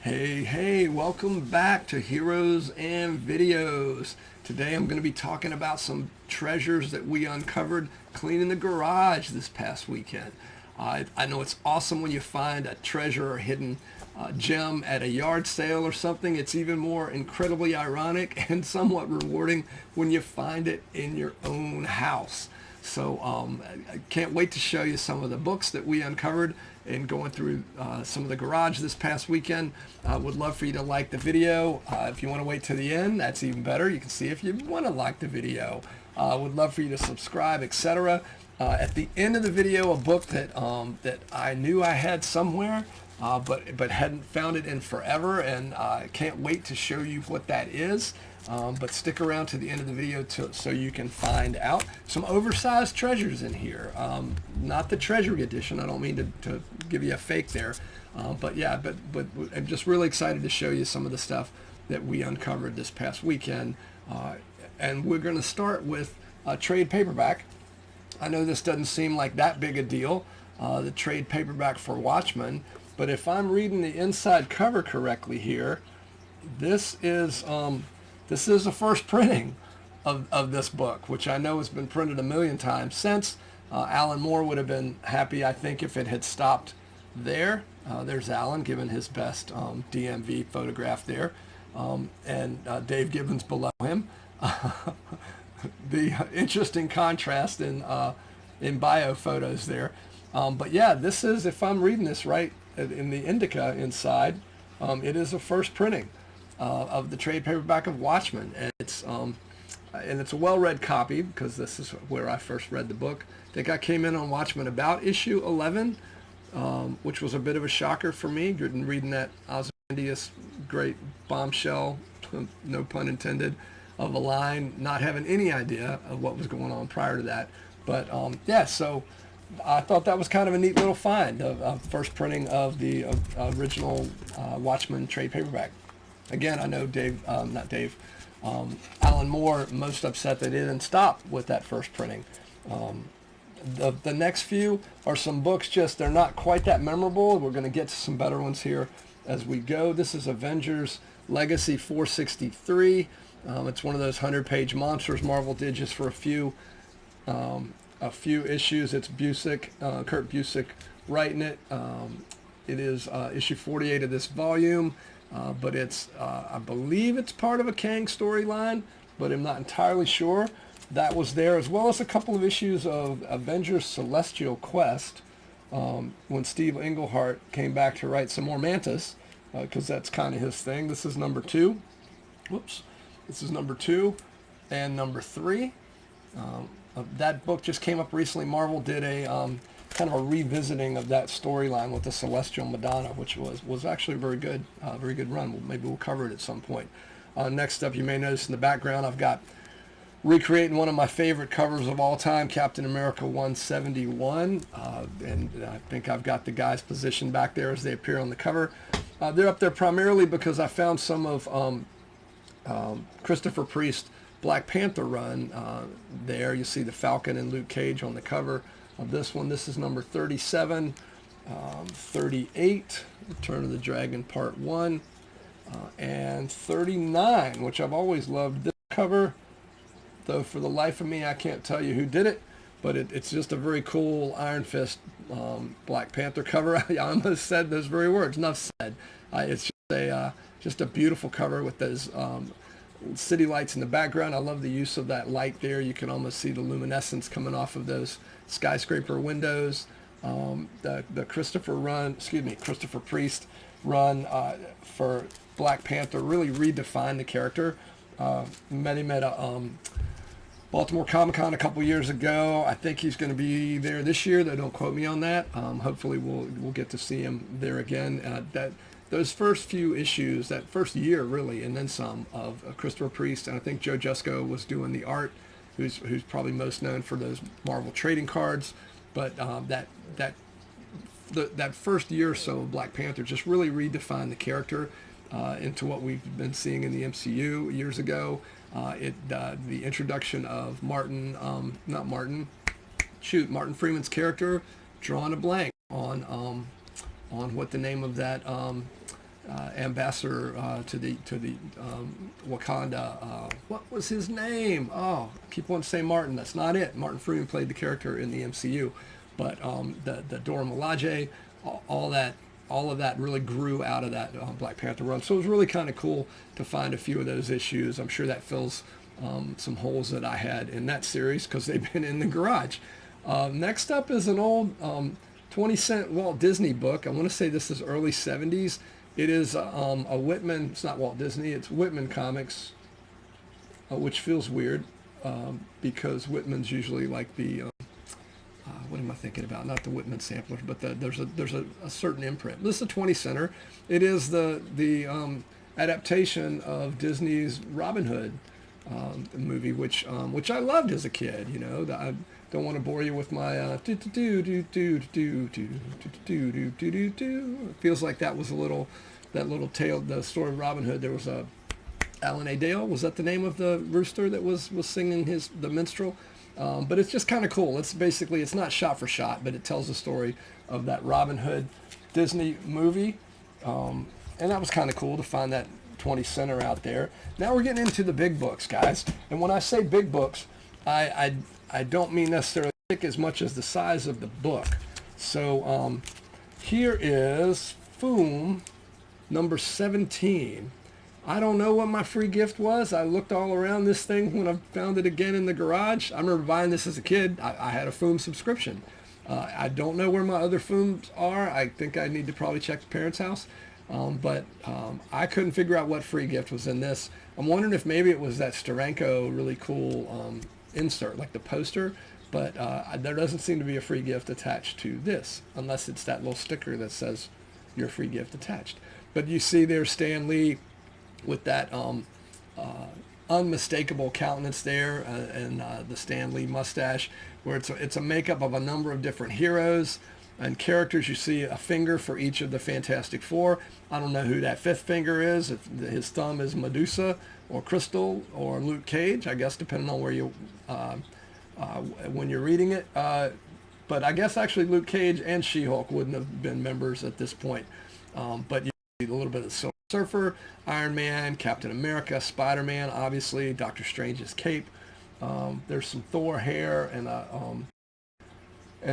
Hey, welcome back to Heroes and Videos. Today I'm going to be talking about some treasures that we uncovered cleaning the garage this past weekend. I know it's awesome when you find a treasure or hidden gem at a yard sale or something. It's even more incredibly ironic and somewhat rewarding when you find it in your own house. So I can't wait to show you some of the books that we uncovered in going through some of the garage this past weekend. Would love for you to like the video. If you want to wait to the end, that's even better. You can see if you want to like the video. Would love for you to subscribe, etc. At the end of the video, a book that that I knew I had somewhere, but hadn't found it in forever, and I can't wait to show you what that is. But stick around to the end of the video so you can find out some oversized treasures in here. Not the Treasury edition. I don't mean to give you a fake there. But yeah, but I'm just really excited to show you some of the stuff that we uncovered this past weekend. And we're going to start with trade paperback. I know this doesn't seem like that big a deal, the trade paperback for Watchmen. But if I'm reading the inside cover correctly here, this is the first printing of this book, which I know has been printed a million times since. Alan Moore would have been happy, I think, if it had stopped there. There's Alan giving his best DMV photograph there, and Dave Gibbons below him. The interesting contrast in bio photos there. But yeah, this is, if I'm reading this right, in the indica inside, it is a first printing of the trade paperback of Watchmen, and it's a well-read copy because this is where I first read the book. I think I came in on Watchmen about issue 11, which was a bit of a shocker for me. Reading that Ozymandias great bombshell, no pun intended, of a line, not having any idea of what was going on prior to that. But yeah, so I thought that was kind of a neat little find of first printing of the original Watchmen trade paperback. Again, I know Alan Moore, most upset that it didn't stop with that first printing. The next few are some books, they're not quite that memorable. We're going to get to some better ones here as we go. This is Avengers Legacy 463. It's one of those 100-page monsters Marvel did just for a few issues. It's Kurt Busiek writing it. It is issue 48 of this volume. But it's, I believe it's part of a Kang storyline, but I'm not entirely sure. That was there, as well as a couple of issues of Avengers Celestial Quest, when Steve Englehart came back to write some more Mantis, because that's kind of his thing. This is number 2. Whoops. This is number 2 and number 3. That book just came up recently. Marvel did a kind of a revisiting of that storyline with the Celestial Madonna, which was actually a very good run. Maybe we'll cover it at some point. Next up, you may notice in the background, I've got recreating one of my favorite covers of all time, Captain America 171, and I think I've got the guys positioned back there as they appear on the cover. They're up there primarily because I found some of Christopher Priest's Black Panther run there. You see the Falcon and Luke Cage on the cover of this one. This is number 37, 38, Return of the Dragon Part 1, and 39, which I've always loved this cover, though for the life of me I can't tell you who did it, but it's just a very cool Iron Fist Black Panther cover. I almost said those very words, enough said. It's just a beautiful cover with those city lights in the background. I love the use of that light there. You can almost see the luminescence coming off of those skyscraper windows. The Christopher Priest run for Black Panther really redefined the character. Met him at a Baltimore Comic-Con a couple years ago. I think he's going to be there this year, though don't quote me on that. Hopefully we'll get to see him there again. Those first few issues, that first year really, and then some, of Christopher Priest, and I think Joe Jusko was doing the art, who's probably most known for those Marvel trading cards. But that first year or so of Black Panther just really redefined the character into what we've been seeing in the MCU years ago. The introduction of Martin Freeman's character, drawing a blank on what the name of that ambassador to the Wakanda. What was his name? Oh, I keep wanting to say Martin. That's not it. Martin Freeman played the character in the MCU, but the Dora Milaje, all that. All of that really grew out of that Black Panther run. So it was really kind of cool to find a few of those issues. I'm sure that fills some holes that I had in that series because they've been in the garage. Next up is an old 20-cent Walt Disney book. I want to say this is early 70s. It is a Whitman. It's not Walt Disney. It's Whitman Comics, which feels weird because Whitman's usually like the what am I thinking about? Not the Whitman samplers, but there's a certain imprint. This is a 20 center. It is the adaptation of Disney's Robin Hood movie, which I loved as a kid. You know, I don't want to bore you with my do do do do do do do do do do do. It feels like that was that little tale, the story of Robin Hood. There was a Alan A. Dale. Was that the name of the rooster that was singing the minstrel? But it's just kind of cool. It's not shot for shot, but it tells the story of that Robin Hood Disney movie. And that was kind of cool to find that 20 center out there. Now we're getting into the big books, guys. And when I say big books, I don't mean necessarily thick as much as the size of the book. So here is Foom number 17. I don't know what my free gift was. I looked all around this thing when I found it again in the garage. I remember buying this as a kid. I had a Foom subscription. I don't know where my other Fooms are. I think I need to probably check the parents' house. But I couldn't figure out what free gift was in this. I'm wondering if maybe it was that Steranko really cool insert, like the poster. But there doesn't seem to be a free gift attached to this, unless it's that little sticker that says your free gift attached. But you see there Stan Lee with that unmistakable countenance there and the Stan Lee mustache, where it's a makeup of a number of different heroes and characters. You see a finger for each of the Fantastic Four. I don't know who that fifth finger is. If his thumb is Medusa or Crystal or Luke Cage, I guess, depending on where you when you're reading it. But I guess actually Luke Cage and She-Hulk wouldn't have been members at this point. But you see a little bit of Silver Surfer, Iron Man, Captain America, Spider-Man, obviously, Doctor Strange's cape. There's some Thor hair and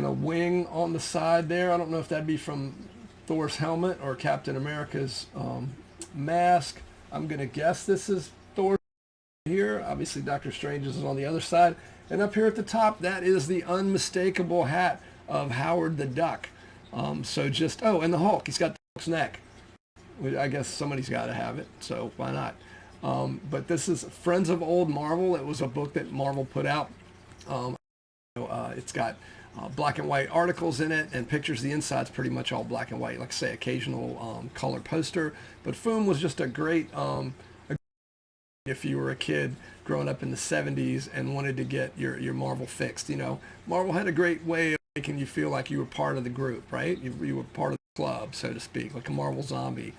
a wing on the side there. I don't know if that'd be from Thor's helmet or Captain America's mask. I'm going to guess this is Thor here. Obviously, Doctor Strange's is on the other side. And up here at the top, that is the unmistakable hat of Howard the Duck. And the Hulk. He's got the Hulk's neck. I guess somebody's got to have it, so why not? But this is Friends of Old Marvel. It was a book that Marvel put out. It's got black and white articles in it and pictures. The inside's pretty much all black and white, like I say, occasional color poster. But Foom was just a great, if you were a kid growing up in the 70s and wanted to get your Marvel fixed. You know, Marvel had a great way of making you feel like you were part of the group, right? You were part of the club, so to speak, like a Marvel zombie.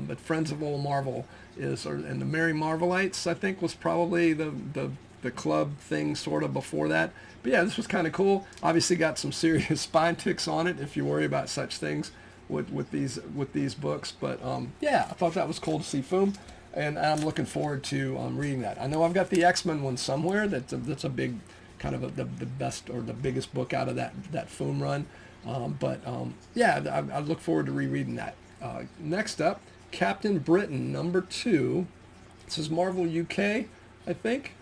But Friends of Old Marvel and the Merry Marvelites, I think, was probably the club thing sort of before that. But yeah, this was kind of cool. Obviously got some serious spine ticks on it if you worry about such things with these books. But yeah, I thought that was cool to see Foom, and I'm looking forward to reading that. I know I've got the X-Men one somewhere. That's a big kind of the best or the biggest book out of that Foom run. Yeah, I look forward to rereading that. Next up, Captain Britain number 2. This is Marvel UK, I think.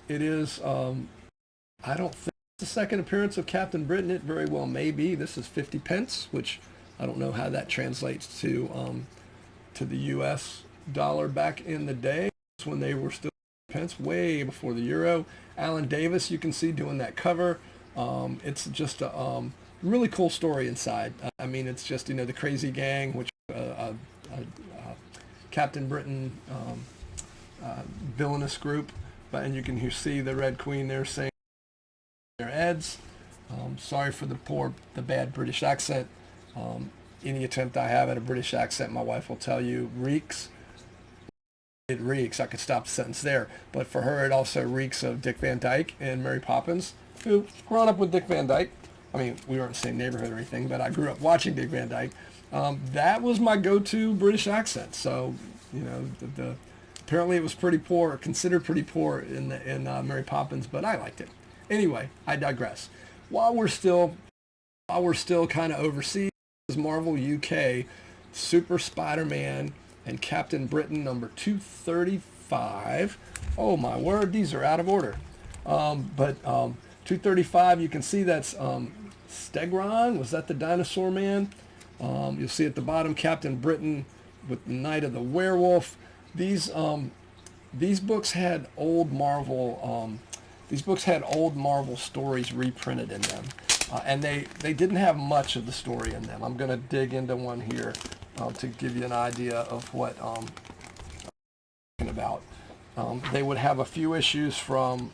It is, I don't think it's the second appearance of Captain Britain. It very well may be. This is 50 pence, which I don't know how that translates to the U.S. dollar back in the day. It's when they were still pence, way before the euro. Alan Davis, you can see doing that cover. It's just a really cool story inside. I mean, it's just, the Crazy Gang, which Captain Britain villainous group. And you can see the Red Queen there saying their ads. Sorry for the bad British accent. Any attempt I have at a British accent, my wife will tell you, reeks. It reeks. I could stop the sentence there. But for her, it also reeks of Dick Van Dyke and Mary Poppins, who grew up with Dick Van Dyke. I mean, we weren't in the same neighborhood or anything, but I grew up watching Dick Van Dyke. That was my go-to British accent. So, you know, apparently it was pretty poor, considered pretty poor in Mary Poppins, but I liked it. Anyway, I digress. While we're still kind of overseas, Marvel UK, Super Spider-Man and Captain Britain number 235. Oh my word, these are out of order. But 235, you can see that's Stegron. Was that the dinosaur man? You'll see at the bottom Captain Britain with the Night of the Werewolf. These books had old Marvel stories reprinted in them, and they didn't have much of the story in them. I'm going to dig into one here to give you an idea of what I'm talking about. They would have a few issues from,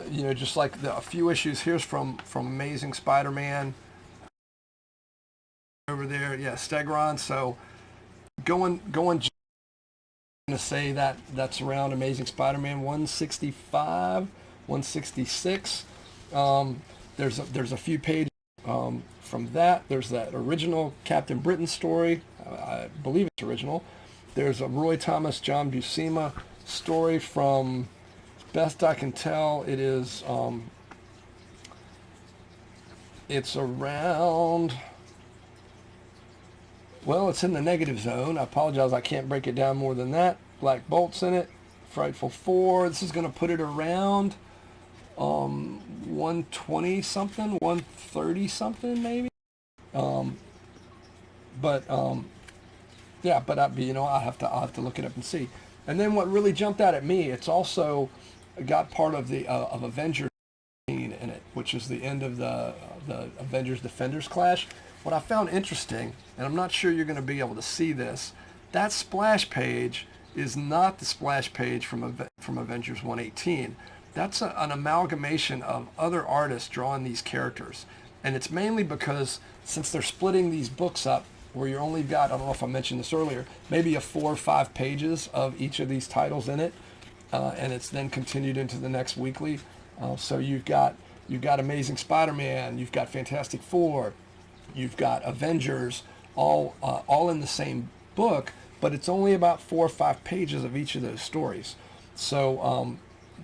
you know, just like a few issues. Here's from Amazing Spider-Man. Over there, yeah, Stegron. So going to say that that's around Amazing Spider-Man 165, 166. There's a few pages from that. There's that original Captain Britain story. I believe it's original. There's a Roy Thomas, John Buscema story from, best I can tell, it is it's around. Well, it's in the negative zone. I apologize, I can't break it down more than that. Black Bolt's in it. Frightful Four. This is going to put it around 120 something, 130 something maybe. Yeah, but I'll have to look it up and see. And then what really jumped out at me, it's also got part of the of Avengers in it, which is the end of the Avengers Defenders clash. What I found interesting, and I'm not sure you're going to be able to see this, that splash page is not the splash page from Avengers 118. That's an amalgamation of other artists drawing these characters. And it's mainly because since they're splitting these books up where you only got, I don't know if I mentioned this earlier, maybe 4 or 5 pages of each of these titles in it, and it's then continued into the next weekly. So you've got Amazing Spider-Man, you've got Fantastic Four, you've got Avengers, all in the same book, but it's only about 4 or 5 pages of each of those stories. So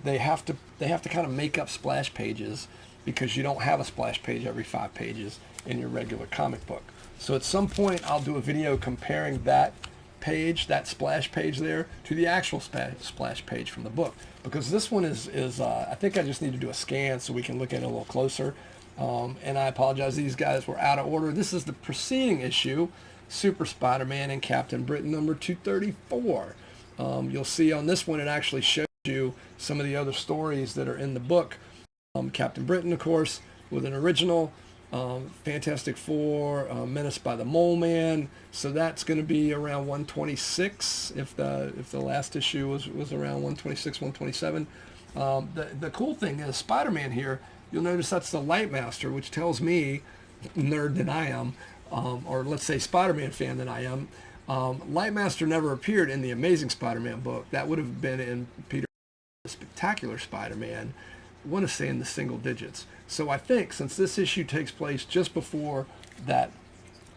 they have to kind of make up splash pages because you don't have a splash page every 5 pages in your regular comic book. So at some point I'll do a video comparing that page, that splash page there, to the actual splash page from the book, because this one is I think I just need to do a scan so we can look at it a little closer. And I apologize, these guys were out of order. This is the preceding issue, Super Spider-Man and Captain Britain number 234. You'll see on this one it actually shows you some of the other stories that are in the book. Captain Britain, of course, with an original, Fantastic Four, Menaced by the Mole Man. So that's going to be around 126 if the last issue was around 126, 127. The cool thing is Spider-Man here, you'll notice that's the Lightmaster, which tells me, nerd that I am, or let's say Spider-Man fan that I am, Lightmaster never appeared in the Amazing Spider-Man book. That would have been in Peter Spectacular Spider-Man, I want to say in the single digits. So I think since this issue takes place just before that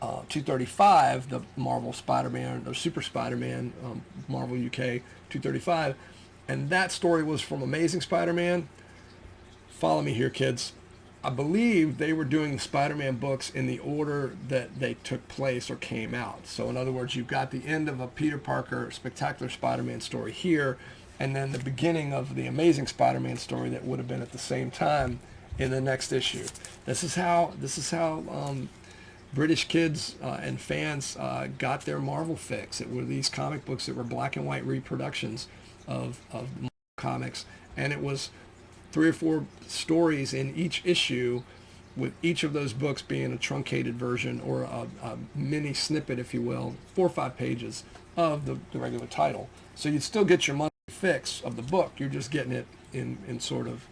235, the Marvel Spider-Man, or Super Spider-Man, Marvel UK 235, and that story was from Amazing Spider-Man. Follow me here, kids. I believe they were doing the Spider-Man books in the order that they took place or came out. So in other words, you've got the end of a Peter Parker Spectacular Spider-Man story here, and then the beginning of the Amazing Spider-Man story that would have been at the same time in the next issue. This is how British kids and fans got their Marvel fix. It were these comic books that were black and white reproductions of Marvel comics, and it was 3 or 4 stories in each issue, with each of those books being a truncated version or a mini snippet, if you will, 4 or 5 pages of the regular title. So you'd still get your monthly fix of the book. You're just getting it in sort of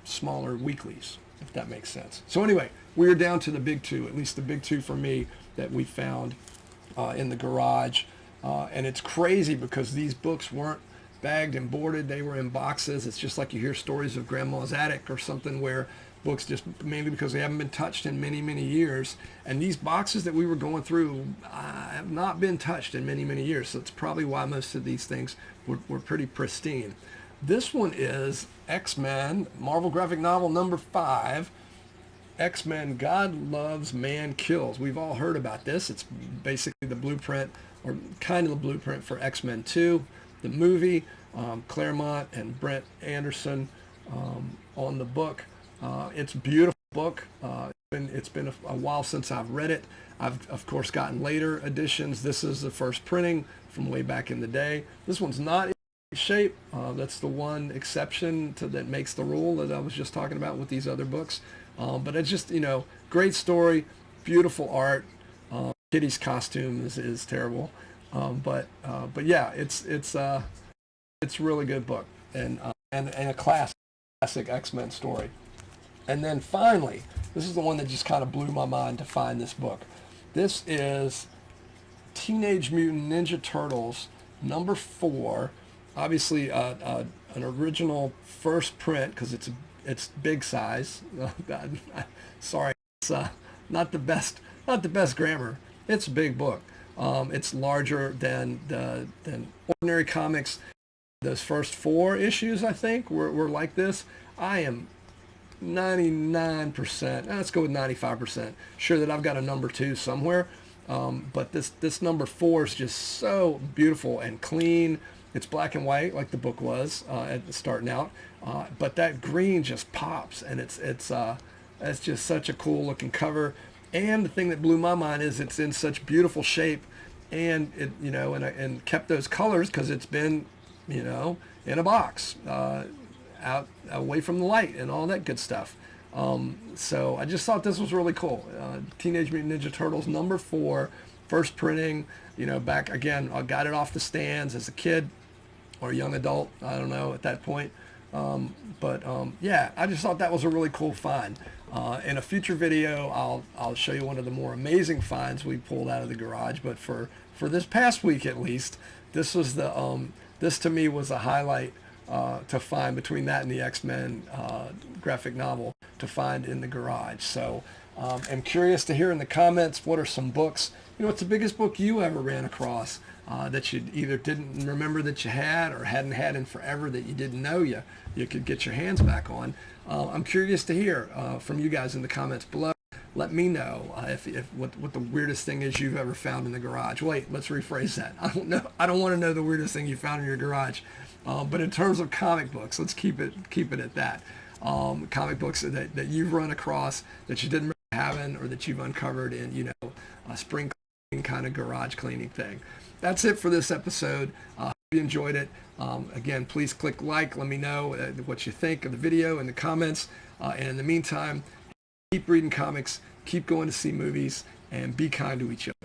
smaller weeklies, if that makes sense. So anyway, we're down to the big 2, at least the big 2 for me, that we found in the garage. And it's crazy because these books weren't bagged and boarded. They were in boxes. It's just like you hear stories of Grandma's Attic or something where books just mainly because they haven't been touched in many, many years. And these boxes that we were going through have not been touched in many, many years. So it's probably why most of these things were pretty pristine. This one is X-Men, Marvel graphic novel number 5, X-Men God Loves, Man Kills. We've all heard about this. It's basically the blueprint, or kind of the blueprint for X-Men 2, the movie. Claremont and Brent Anderson on the book. It's a beautiful book. It's been a while since I've read it. I've, of course, gotten later editions. This is the first printing from way back in the day. This one's not in shape. That's the one exception that makes the rule that I was just talking about with these other books. But it's just, great story, beautiful art. Kitty's costume is terrible. But yeah, it's a really good book, and a classic X-Men story. And then finally, this is the one that just kind of blew my mind to find this book. This is Teenage Mutant Ninja Turtles number 4. Obviously, an original first print because it's big size. Sorry, it's not the best grammar. It's a big book. It's larger than ordinary comics. Those first 4 issues, I think, were like this. I am 99%, let's go with 95%, sure that I've got a number 2 somewhere. But this number 4 is just so beautiful and clean. It's black and white like the book was starting out. But that green just pops, and it's just such a cool looking cover. And the thing that blew my mind is it's in such beautiful shape, and it and kept those colors because it's been in a box, out away from the light and all that good stuff. So I just thought this was really cool. Teenage Mutant Ninja Turtles number 4, first printing. Back again, I got it off the stands as a kid or a young adult. I don't know at that point. Yeah, I just thought that was a really cool find. In a future video, I'll show you one of the more amazing finds we pulled out of the garage. But for this past week at least, this was this to me was a highlight to find between that and the X-Men graphic novel to find in the garage. So I'm curious to hear in the comments, what are some books, what's the biggest book you ever ran across that you either didn't remember that you had or hadn't had in forever that you didn't know you could get your hands back on. I'm curious to hear from you guys in the comments below. Let me know what the weirdest thing is you've ever found in the garage. Wait, let's rephrase that. I don't know. I don't want to know the weirdest thing you found in your garage. But in terms of comic books, let's keep it at that. Comic books that you've run across that you didn't remember having, or that you've uncovered in a spring cleaning kind of garage cleaning thing. That's it for this episode. Hope you enjoyed it. Again, please click like. Let me know what you think of the video in the comments. And in the meantime, keep reading comics, keep going to see movies, and be kind to each other.